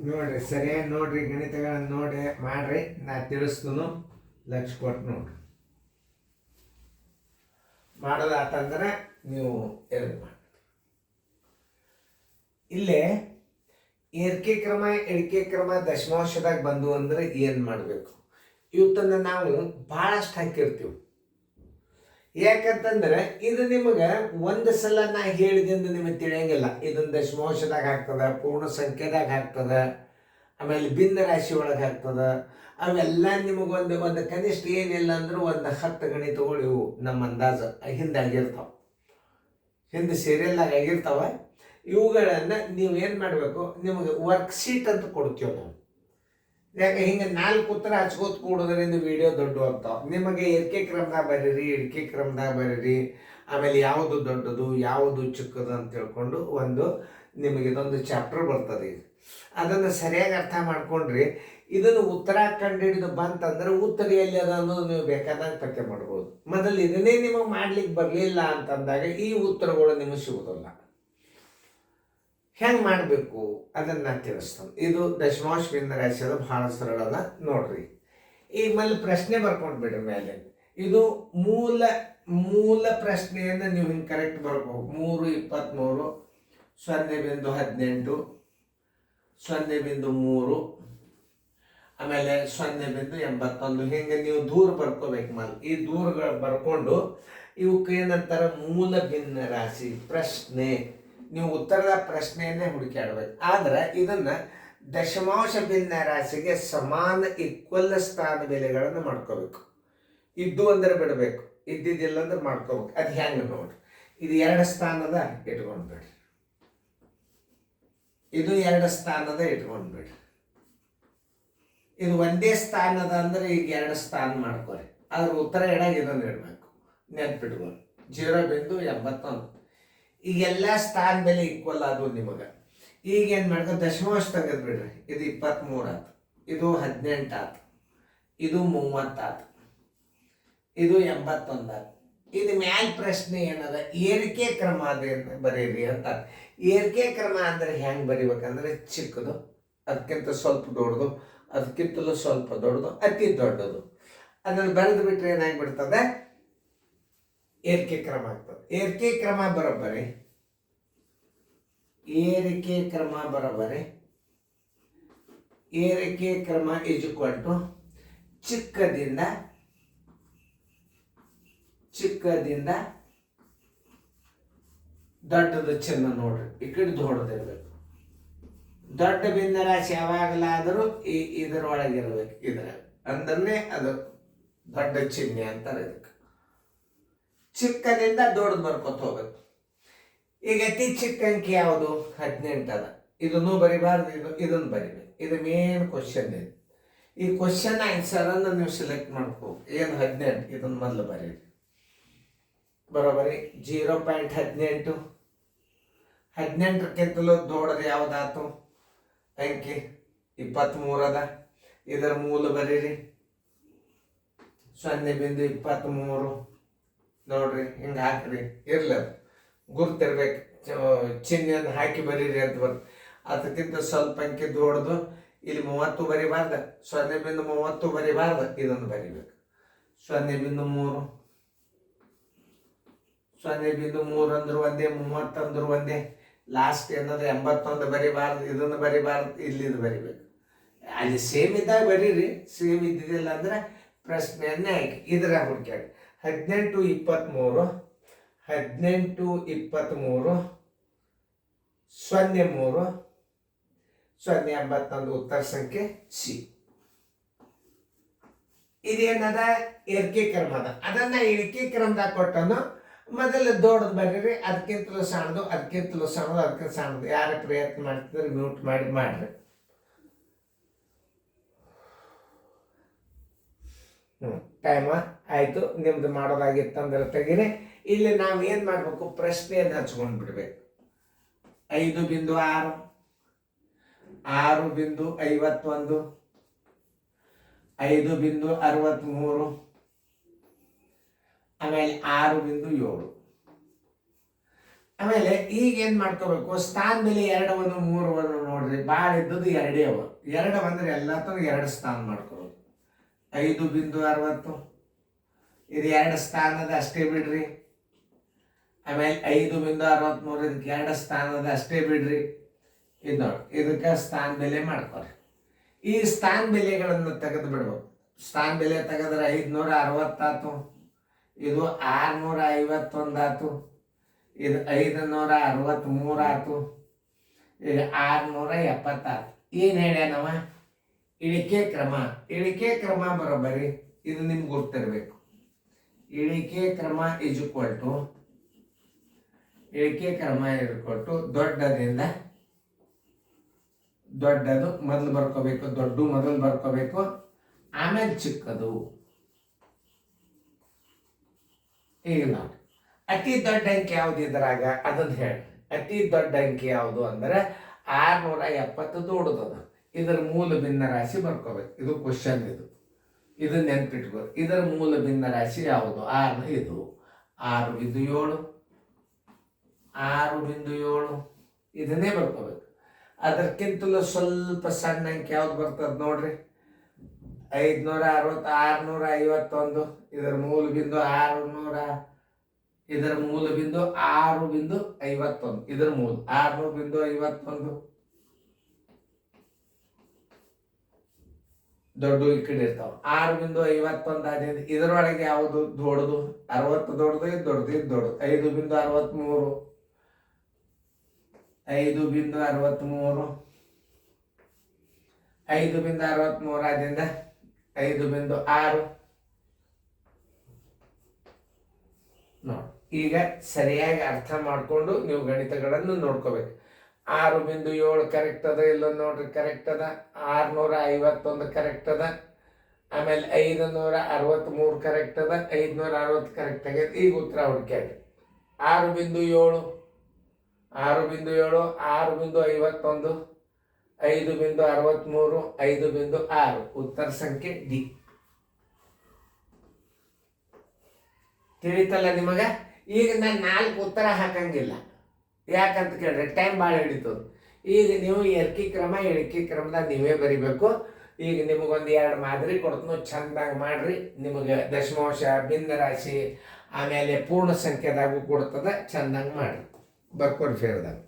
ನೋಡ್ರಿ ಸರಿಯಾಗಿ ನೋಡ್ರಿ, ಗಣಿತಗಳನ್ನು ನೋಡಿ ಮಾಡ್ರಿ. ನಾ ತಿಳಿಸ್ತನು, ಲಕ್ಷ ಕೊಟ್ಟು ನೋಡ್ರಿ. ಮಾಡೋದಾತಂದ್ರೆ ನೀವು ಎಲ್ಲಿ ಮಾಡಿ. ಇಲ್ಲೇ ಏರಿಕೆ ಕ್ರಮ ಇಳಿಕೆ ಕ್ರಮ ದಶಮಾಂಶದಾಗ ಬಂದು ಅಂದ್ರೆ ಏನು ಮಾಡಬೇಕು? ಇವತ್ತನ್ನ ನಾವು ಭಾಳಷ್ಟು ಹಾಕಿರ್ತೀವಿ. ಯಾಕಂತಂದ್ರೆ ಇದು ನಿಮಗೆ ಒಂದು ಸಲ ನಾ ಹೇಳಿದಿಂದ ನಿಮಗೆ ತಿಳಿಯಂಗಿಲ್ಲ. ಇದನ್ನ ದಶಮಾಂಶದಾಗ ಆಗ್ತದ, ಪೂರ್ಣ ಸಂಖ್ಯೆದಾಗ ಆಗ್ತದ, ಆಮೇಲೆ ಭಿನ್ನ ರಾಶಿ ಒಳಗೆ ಆಗ್ತದ. ಅವೆಲ್ಲ ನಿಮಗೊಂದು ಒಂದು ಕನಿಷ್ಠ ಏನಿಲ್ಲ ಅಂದ್ರೆ ಒಂದು 10 ಗಣಿತಗಳು ಇವು ನಮ್ಮ ಅಂದಾಜು ಹಿಂದಾಗಿರ್ತಾವೆ, ಹಿಂದೆ ಸೀರಿಯಲ್ದಾಗ ಆಗಿರ್ತಾವ. ಇವುಗಳನ್ನು ನೀವು ಏನು ಮಾಡಬೇಕು, ನಿಮಗೆ ವರ್ಕ್ಶೀಟ್ ಅಂತ ಕೊಡ್ತೀವಿ ನಾವು. ಯಾಕೆ ಹಿಂಗೆ 4 ಉತ್ತರ ಹಚ್ಕೋತ ಕೂಡೋದ್ರಿಂದ ವಿಡಿಯೋ ದೊಡ್ಡ ಆಗ್ತಾವೆ. ನಿಮಗೆ ಏರಿಕೆ ಕ್ರಮದಾಗ ಬರೀರಿ, ಇಳಿಕೆ ಕ್ರಮದಾಗ ಬರೀರಿ, ಆಮೇಲೆ ಯಾವುದು ದೊಡ್ಡದು ಯಾವುದು ಚಿಕ್ಕದು ಅಂತ ತಿಳ್ಕೊಂಡು ಒಂದು ನಿಮಗೆ ಇದೊಂದು ಚಾಪ್ಟರ್ ಬರ್ತದೆ. ಅದನ್ನು ಸರಿಯಾಗಿ ಅರ್ಥ ಮಾಡ್ಕೊಂಡ್ರಿ ಇದನ್ನು ಉತ್ತರ ಕಂಡುಹಿಡಿದು ಬಂತಂದ್ರೆ ಉತ್ತರ ಎಲ್ಲಿ ಅದ ಅನ್ನೋದು ನೀವು ಬೇಕಾದಾಗ ಪತ್ತೆ ಮಾಡ್ಬೋದು. ಮೊದಲು ಇದನ್ನೇ ನಿಮಗೆ ಮಾಡ್ಲಿಕ್ಕೆ ಬರಲಿಲ್ಲ ಅಂತಂದಾಗ ಈ ಉತ್ತರಗಳು ನಿಮಗೆ ಸಿಗೋದಿಲ್ಲ. ಹೆಂಗೆ ಮಾಡಬೇಕು ಅದನ್ನು ನಾನು ತಿಳಿಸ್ತಾನೆ. ಇದು ದಶಮಾಂಶ ಭಿನ್ನ ರಾಶಿ ಅದು ಭಾಳ ಸರಳ ಅದ ನೋಡ್ರಿ. ಈಗ ಮೇಲೆ ಪ್ರಶ್ನೆ ಬರ್ಕೊಂಡು ಬಿಡ್ರಿ ಮೇಲೆ. ಇದು ಮೂಲ ಪ್ರಶ್ನೆಯನ್ನು ನೀವು ಹಿಂಗೆ ಕರೆಕ್ಟ್ ಬರ್ಬೋದು. 3 23 0.18 0.3 ಆಮೇಲೆ 0.81 ಹಿಂಗೆ ನೀವು ದೂರ ಬರ್ಕೋಬೇಕು. ಮೇಲೆ ಈ ದೂರಗಳು ಬರ್ಕೊಂಡು ಇವಕ್ಕೆ ಏನಂತಾರೆ ಮೂಲ ಭಿನ್ನ ರಾಶಿ ಪ್ರಶ್ನೆ. ನೀವು ಉತ್ತರದ ಪ್ರಶ್ನೆಯನ್ನೇ ಹುಡುಕಾಡ್ಬೇಕು. ಆದ್ರೆ ಇದನ್ನ ದಶಮಾಂಶ ಭಿನ್ನ ರಾಶಿಗೆ ಸಮಾನ ಈಕ್ವಲ್ ಸ್ಥಾನ ಬೆಲೆಗಳನ್ನು ಮಾಡ್ಕೋಬೇಕು. ಇದ್ದು ಅಂದ್ರೆ ಬಿಡಬೇಕು, ಇದ್ದಿದ್ದಿಲ್ಲ ಅಂದ್ರೆ ಮಾಡ್ಕೋಬೇಕು. ಅದು ಹೆಂಗೆ ನೋಡ್ರಿ, ಇದು 2 ಸ್ಥಾನದ ಇಟ್ಕೊಂಡ್ಬಿಡ್ರಿ, ಇದು 2 ಸ್ಥಾನದ ಇಟ್ಕೊಂಡ್ಬಿಡ್ರಿ. ಇದು ಒಂದೇ ಸ್ಥಾನದ ಅಂದ್ರೆ ಈಗ 2 ಸ್ಥಾನ ಮಾಡ್ಕೊರಿ. ಅದ್ರ ಉತ್ತರ ಎಡಾಗಿ ಇದನ್ನು ಇಡಬೇಕು, ನೆನ್ಪಿಟ್ಕೊಂಡು 0.81. ಈಗೆಲ್ಲ ಸ್ಥಾನ ಬೆಲೆ ಈಕ್ವಲ್ ಆದವು ನಿಮಗೆ. ಈಗ ಏನು ಮಾಡ್ಕೊ ದಶಮಾಂಶ ತೆಗೆದು ಬಿಡ್ರಿ. ಇದು 23 ಆಯ್ತು, ಇದು 18 ಆಯ್ತು, ಇದು 30 ಆಯ್ತು, ಇದು 81 ಆಯ್ತು. ಇದು ಮ್ಯಾಲ ಪ್ರಶ್ನೆ ಏನದ, ಏರಿಕೆ ಕ್ರಮ ಅದೇನು ಬರೀರಿ ಅಂತ. ಏರಿಕೆ ಕ್ರಮ ಅಂದ್ರೆ ಹೆಂಗೆ ಬರಿಬೇಕಂದ್ರೆ ಚಿಕ್ಕದು, ಅದಕ್ಕಿಂತ ಸ್ವಲ್ಪ ದೊಡ್ಡದು, ಅದಕ್ಕಿಂತಲೂ ಸ್ವಲ್ಪ ದೊಡ್ಡದು, ಅತಿ ದೊಡ್ಡದು. ಅದನ್ನು ಬರೆದು ಬಿಟ್ರೆ ಏನಾಗ್ಬಿಡ್ತದೆ, ಏರಿಕೆ ಕ್ರಮ ಆಗ್ತದೆ. ಏರಿಕೆ ಕ್ರಮ ಬರೋಬ್ಬರಿ, ಏರಿಕೆ ಕ್ರಮ ಬರೋಬ್ಬರಿ, ಏರಿಕೆ ಕ್ರಮ ಈಜ್ವಲ್ಟು ಚಿಕ್ಕದಿಂದ ದೊಡ್ಡದು ಚಿನ್ನ ನೋಡ್ರಿ. ಈ ಕಡೆ ದೊಡ್ಡದಿರ್ಬೇಕು. ದೊಡ್ಡ ಭಿನ್ನ ರಾಶಿ ಯಾವಾಗಲಾದರೂ ಇದರೊಳಗಿರ್ಬೇಕು. ಅಂದ್ರೆ ಅದು ದೊಡ್ಡ ಚಿಹ್ನೆ ಅಂತಾರೆ. ಇದಕ್ಕೆ ಚಿಕ್ಕದಿಂದ ದೊಡ್ಡದು ಬರ್ಕೊತ ಹೋಗ್ಬೇಕು. ಈಗ ಅತಿ ಚಿಕ್ಕ ಅಂಕಿ ಯಾವುದು? 18 ಅದ. ಇದನ್ನು ಬರಿಬಾರ್ದು, ಇದನ್ನು ಬರಿಬೇಕು. ಇದು ಮೇನ್ ಕ್ವಶನ್ ಇದೆ. ಈ ಕ್ವಶನ್ ಆನ್ಸರ್ ಅನ್ನು ನೀವು ಸೆಲೆಕ್ಟ್ ಮಾಡ್ಕೋ. ಏನು 18 ಇದನ್ನು ಮೊದಲು ಬರೀರಿ. ಬರೋಬರಿ 0.18. 18ಕ್ಕಿಂತಲೂ ದೊಡ್ಡದು ಯಾವುದಾತು ಅಂಕಿ? 23 ಅದ. ಇದರ ಮೂಲ ಬರೀರಿ 0.23. ನೋಡ್ರಿ ಹಿಂಗೆ ಹಾಕ್ರಿ. ಇರ್ಲಿ, ಅದು ಗುರ್ತಿರ್ಬೇಕು. ಚಿಹ್ನೆಯನ್ನು ಹಾಕಿ ಬರೀರಿ ಅಂತ ಬರ್ತದೆ. ಅದಕ್ಕಿಂತ ಸ್ವಲ್ಪ ಅಂಕಿ ದೊಡ್ಡದು. ಇಲ್ಲಿ 30 ಬರಿಬಾರ್ದು, 0.30 ಬರಿಬಾರ್ದು, ಇದನ್ನು ಬರಿಬೇಕು. 0.3 0.3 ಅಂದ್ರು ಒಂದೇ, 30 ಅಂದ್ರು ಒಂದೇ. ಲಾಸ್ಟ್ ಏನಂದ್ರೆ 81 ಬರಿಬಾರ್ದು, ಇದನ್ನು ಬರಿಬಾರ್ದು, ಇಲ್ಲಿದು ಬರಿಬೇಕು. ಅಲ್ಲಿ ಸೇಮ್ ಇದ್ದಾಗ ಬರೀರಿ, ಸೇಮ್ ಇದ್ದಿದ್ದಿಲ್ಲ ಅಂದ್ರೆ ಪ್ರಶ್ನೆಯನ್ನೇ ಆಯ್ಕೆ ಇದ್ರಾಗ ಹುಡುಕ್ಯಾಡಿ. 18 23 03 081 ಉತ್ತರ ಸಂಖ್ಯೆ ಸಿ. ಇದೇನದ ಏರಿಕೆ ಕ್ರಮ ಅದ. ಅದನ್ನ ಇಳಿಕೆ ಕ್ರಮದಾಗ ಕೊಟ್ಟನು. ಮೊದಲು ದೊಡ್ಡದು ಬರೀರಿ, ಅದಕ್ಕಿಂತಲೂ ಸಣ್ಣದು, ಅದಕ್ಕಿಂತಲೂ ಸಣ್ಣದು, ಅದಕ್ಕಿಂತ ಸಣ್ಣದು. ಯಾರ ಪ್ರಯತ್ನ ಮಾಡ್ತಿದ್ರೆ ಮ್ಯೂಟ್ ಮಾಡ್ರಿ. ಟೈಮ ಆಯಿತು. ನಿಮ್ದು ಮಾಡೋದಾಗಿತ್ತಂದ್ರೆ ತೆಗೀರಿ. ಇಲ್ಲಿ ನಾವು ಏನು ಮಾಡಬೇಕು, ಪ್ರಶ್ನೆಯನ್ನು ಹಚ್ಕೊಂಡು ಬಿಡ್ಬೇಕು. 5.6 6.51 5.63 ಆಮೇಲೆ 6.7 ಆಮೇಲೆ ಈಗ ಏನು ಮಾಡ್ಕೋಬೇಕು, ಸ್ಥಾನ ಬೆಲೆ 2 1 3 1 ನೋಡ್ರಿ, ಭಾಳ ಇದ್ದದ್ದು 2 ಅವ. 2 ಬಂದ್ರೆ ಎಲ್ಲತ್ತೂ 2 ಸ್ಥಾನ ಮಾಡ್ಕೋಬೇಕು. 5.60 ಇದು 2 ಸ್ಥಾನದ ಅಷ್ಟೇ ಬಿಡ್ರಿ. ಆಮೇಲೆ 5.63 ಇದಕ್ಕೆ 2 ಸ್ಥಾನದ ಅಷ್ಟೇ ಬಿಡ್ರಿ. ಇದು ನೋಡಿ, ಇದಕ್ಕೆ ಸ್ಥಾನ ಬೆಲೆ ಮಾಡ್ಕೊರಿ. ಈ ಸ್ಥಾನ ಬೆಲೆಗಳನ್ನು ತೆಗೆದು ಬಿಡ್ಬೇಕು. ಸ್ಥಾನ ಬೆಲೆ ತೆಗೆದ್ರೆ 560 ಆಯ್ತು, ಇದು 651 ಆಯ್ತು, ಇದು 563 ಆಯ್ತು, ಈಗ 670 ಆಯ್ತು. ಏನು ಹೇಳ್ಯಾನವ? ಇಳಿಕೆ ಕ್ರಮ ಬರೋಬ್ಬರಿ. ಇದು ನಿಮ್ಗೆ ಗೊತ್ತಿರಬೇಕು. ಇಳಿಕೆ ಕ್ರಮ ದೊಡ್ಡದಿಂದ ದೊಡ್ಡದು ಮೊದಲು ಬರ್ಕೋಬೇಕು, ಮೊದಲು ಬರ್ಕೋಬೇಕು, ಆಮೇಲೆ ಚಿಕ್ಕದು. ಈಗ ನೋಡಿ, ಅತಿ ದೊಡ್ಡ ಅಂಕಿ ಯಾವ್ದು ಇದ್ರಾಗ ಅದನ್ನ ಹೇಳಿ. ಅತಿ ದೊಡ್ಡ ಅಂಕಿ ಯಾವುದು ಅಂದ್ರೆ 670 ದೊಡ್ಡದದ. ಇದರ ಮೂಲ ಭಿನ್ನ ರಾಶಿ ಬರ್ಕೋಬೇಕು. ಇದು ಕ್ವಶನ್. ಇದು ನೆನ್ಪಿಟ್ಕೋರಿ. ಇದರ ಮೂಲ ಭಿನ್ನ ರಾಶಿ ಯಾವುದು? 6 ಇದು 6.7 ಇದನ್ನೇ ಬರ್ಕೋಬೇಕು. ಅದಕ್ಕಿಂತಲೂ ಸ್ವಲ್ಪ ಸಣ್ಣ ಅಂಕಿ ಯಾವ್ದು ಬರ್ತದೆ ನೋಡ್ರಿ, 560 651. ಇದರ ಮೂಲ ಬಿಂದು 600, ಇದರ ಮೂಲ ಬಿಂದು 6.51. ಇದರ ಮೂಲ 6.51. ದೊಡ್ಡ ಈ ಕಡೆ ಇರ್ತಾವ. 6.51 ಆದ್ರಿಂದ ಇದರೊಳಗೆ ಯಾವುದು ದೊಡ್ಡದು? 60 ದೊಡ್ಡದು, ಇದು ದೊಡ್ಡದು, ಇದು ದೊಡ್ಡದು. 5.63 5.63 ಆದ್ರಿಂದ 5.6 ನೋಡಿ. ಈಗ ಸರಿಯಾಗಿ ಅರ್ಥ ಮಾಡಿಕೊಂಡು ನೀವು ಗಣಿತಗಳನ್ನು ನೋಡ್ಕೋಬೇಕು. 6.7 ಕರೆಕ್ಟ್ ಅದ ಇಲ್ಲ ನೋಡ್ರಿ, ಕರೆಕ್ಟ್ ಅದ. 651 ಕರೆಕ್ಟ್ ಅದ. ಆಮೇಲೆ 563 ಕರೆಕ್ಟ್ ಅದ. 560 ಕರೆಕ್ಟ್ ಆಗೈತೆ. ಈಗ ಉತ್ತರ ಹುಡುಕ್ಯಾಡ್ರಿ. 6.7 6.51 5.63 5.6 ಉತ್ತರ ಸಂಖ್ಯೆ ಡಿ. ತಿಳಿತಲ್ಲ ನಿಮಗ? ಈಗ ನಾನು 4 ಉತ್ತರ ಹಾಕಂಗಿಲ್ಲ. ಯಾಕಂತ ಕೇಳ್ರಿ, ಟೈಮ್ ಭಾಳ ಹಿಡಿತದೆ. ಈಗ ನೀವು ಎರ್ಕಿ ಕ್ರಮ ಇಳಿಕೆ ಕ್ರಮದಾಗ ನೀವೇ ಬರಿಬೇಕು. ಈಗ ನಿಮಗೊಂದು 2 ಮಾದರಿ ಕೊಡ್ತೀನಿ, ಚಂದಾಗಿ ಮಾಡ್ರಿ. ನಿಮಗೆ ದಶಮಾಂಶ, ಭಿನ್ನ ರಾಶಿ, ಆಮೇಲೆ ಪೂರ್ಣ ಸಂಖ್ಯೆದಾಗೂ ಕೊಡ್ತದೆ. ಚಂದಾಗಿ ಮಾಡ್ರಿ, ಬರ್ಕೊರಿ ಫೇರ್ದಾಗ.